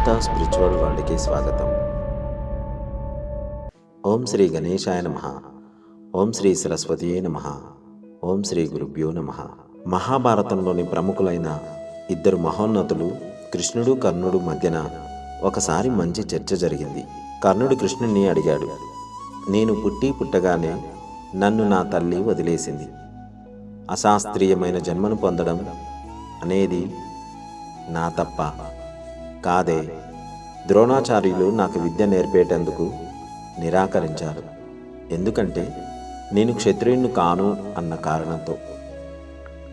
అనంత spiritual వరల్డ్కి స్వాగతం. ఓం శ్రీ గణేశాయ నమః. ఓం శ్రీ సరస్వతియే నమః. ఓం శ్రీ గురుభ్యో నమః. మహాభారతంలోని ప్రముఖులైన ఇద్దరు మహోన్నతులు కృష్ణుడు కర్ణుడు మధ్యన ఒకసారి మంచి చర్చ జరిగింది. కర్ణుడు కృష్ణుణ్ణి అడిగాడు, నేను పుట్టగానే నన్ను నా తల్లి వదిలేసింది. అశాస్త్రీయమైన జన్మను పొందడం అనేది నా తప్ప కాదే. ద్రోణాచార్యులు నాకు విద్య నేర్పేటందుకు నిరాకరించారు. ఎందుకంటే నేను క్షత్రియుణ్ణి కాను అన్న కారణంతో.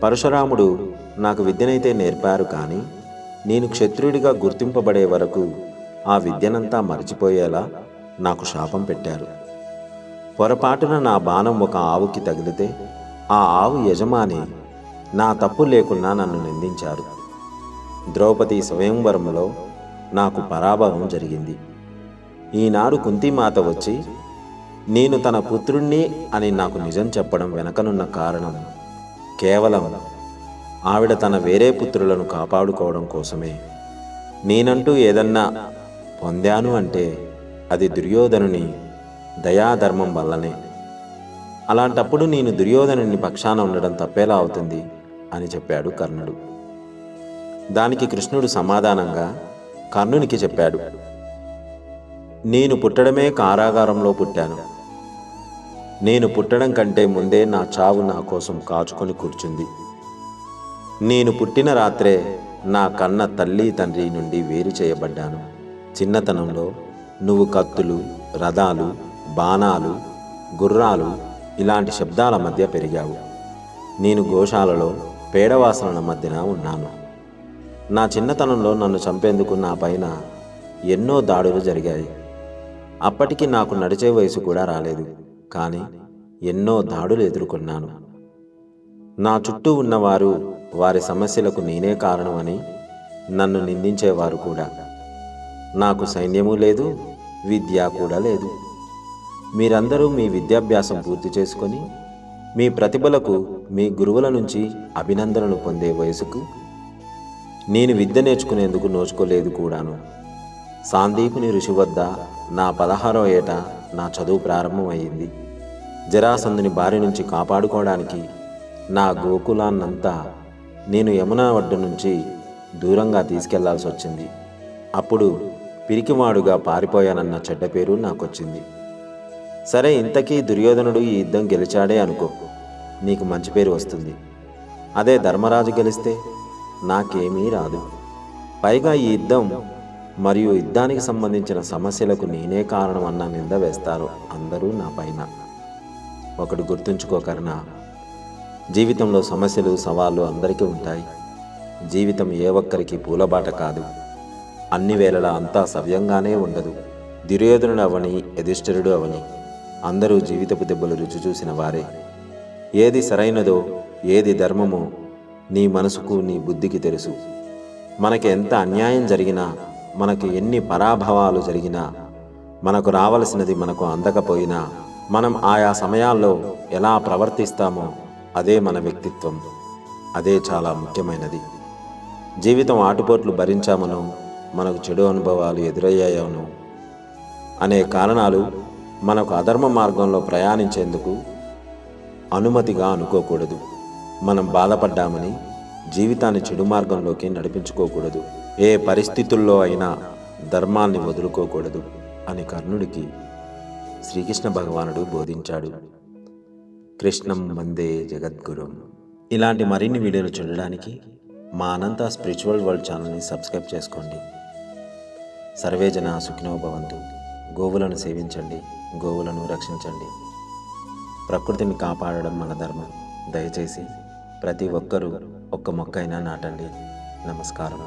పరశురాముడు నాకు విద్యనైతే నేర్పారు, కానీ నేను క్షత్రియుడిగా గుర్తింపబడే వరకు ఆ విద్యనంతా మరిచిపోయేలా నాకు శాపం పెట్టారు. పొరపాటున నా బాణం ఒక ఆవుకి తగిలితే ఆ ఆవు యజమాని నా తప్పు లేకున్నా నన్ను నిందించారు. ద్రౌపది స్వయంవరంలో నాకు పరాభవం జరిగింది. ఈనాడు కుంతీమాత వచ్చి నేను తన పుత్రుణ్ణి అని నాకు నిజం చెప్పడం వెనకనున్న కారణం కేవలం ఆవిడ తన వేరే పుత్రులను కాపాడుకోవడం కోసమే. నేనంటూ ఏదన్నా పొందాను అంటే అది దుర్యోధనుని దయాధర్మం వల్లనే. అలాంటప్పుడు నేను దుర్యోధనుని పక్షాన ఉండడం తప్పేలా అవుతుంది అని చెప్పాడు కర్ణుడు. దానికి కృష్ణుడు సమాధానంగా కర్ణునికి చెప్పాడు, నేను పుట్టడమే కారాగారంలో పుట్టాను. నేను పుట్టడం కంటే ముందే నా చావు నా కోసం కాచుకొని కూర్చుంది. నేను పుట్టిన రాత్రే నా కన్న తల్లి తండ్రి నుండి వేరు చేయబడ్డాను. చిన్నతనంలో నువ్వు కత్తులు, రథాలు, బాణాలు, గుర్రాలు ఇలాంటి శబ్దాల మధ్య పెరిగావు. నేను గోశాలలో పేడవాసనల మధ్యన ఉన్నాను. నా చిన్నతనంలో నన్ను చంపేందుకు నా పైన ఎన్నో దాడులు జరిగాయి. అప్పటికి నాకు నడిచే వయసు కూడా రాలేదు, కానీ ఎన్నో దాడులు ఎదుర్కొన్నాను. నా చుట్టూ ఉన్నవారు వారి సమస్యలకు నేనే కారణమని నన్ను నిందించేవారు కూడా. నాకు సైన్యము లేదు, విద్య కూడా లేదు. మీరందరూ మీ విద్యాభ్యాసం పూర్తి చేసుకొని మీ ప్రతిభలకు మీ గురువుల నుంచి అభినందనలు పొందే వయసుకు నేను విద్య నేర్చుకునేందుకు నోచుకోలేదు కూడాను. సాందీపుని ఋషి వద్ద నా 16వ ఏట నా చదువు ప్రారంభమయ్యింది. జరాసంధుని బారి నుంచి కాపాడుకోవడానికి నా గోకులాన్నంతా నేను యమునా ఒడ్డు నుంచి దూరంగా తీసుకెళ్లాల్సి వచ్చింది. అప్పుడు పిరికివాడుగా పారిపోయానన్న చెడ్డ పేరు నాకొచ్చింది. సరే, ఇంతకీ దుర్యోధనుడు ఈ యుద్ధం గెలిచాడే అనుకో, నీకు మంచి పేరు వస్తుంది. అదే ధర్మరాజు గెలిస్తే నాకేమీ రాదు. పైగా ఈ యుద్ధం మరియు యుద్ధానికి సంబంధించిన సమస్యలకు నేనే కారణం అన్న నింద వేస్తారు అందరూ నా పైన. ఒకటి గుర్తుంచుకో కర్ణ, జీవితంలో సమస్యలు సవాళ్ళు అందరికీ ఉంటాయి. జీవితం ఏ ఒక్కరికి పూలబాట కాదు. అన్ని వేళలా అంతా సవ్యంగానే ఉండదు. దుర్యోధనుడు అవని, యుధిష్ఠిరుడు అవని అందరూ జీవితపు దెబ్బలు రుచి చూసిన వారే. ఏది సరైనదో, ఏది ధర్మమో నీ మనసుకు, నీ బుద్ధికి తెలుసు. మనకి ఎంత అన్యాయం జరిగినా, మనకు ఎన్ని పరాభవాలు జరిగినా, మనకు రావలసినది మనకు అందకపోయినా, మనం ఆయా సమయాల్లో ఎలా ప్రవర్తిస్తామో అదే మన వ్యక్తిత్వం. అదే చాలా ముఖ్యమైనది. జీవితం ఆటుపోట్లు భరించామనో, మనకు చెడు అనుభవాలు ఎదురయ్యాయోనో అనే కారణాలు మనకు అధర్మ మార్గంలో ప్రయాణించేందుకు అనుమతిగా అనుకోకూడదు. మనం బాధపడ్డామని జీవితాన్ని చెడు మార్గంలోకి నడిపించుకోకూడదు. ఏ పరిస్థితుల్లో అయినా ధర్మాన్ని వదులుకోకూడదు అని కర్ణుడికి శ్రీకృష్ణ భగవానుడు బోధించాడు. కృష్ణం వందే జగద్గురుం. ఇలాంటి మరిన్ని వీడియోలు చూడడానికి మా అనంత స్పిరిచువల్ వరల్డ్ ఛానల్ని సబ్స్క్రైబ్ చేసుకోండి. సర్వే జన సుఖినో భవంతు. గోవులను సేవించండి, గోవులను రక్షించండి. ప్రకృతిని కాపాడడం మన ధర్మం. దయచేసి ప్రతి ఒక్కరూ ఒక్క మొక్కైనా నాటండి. నమస్కారం.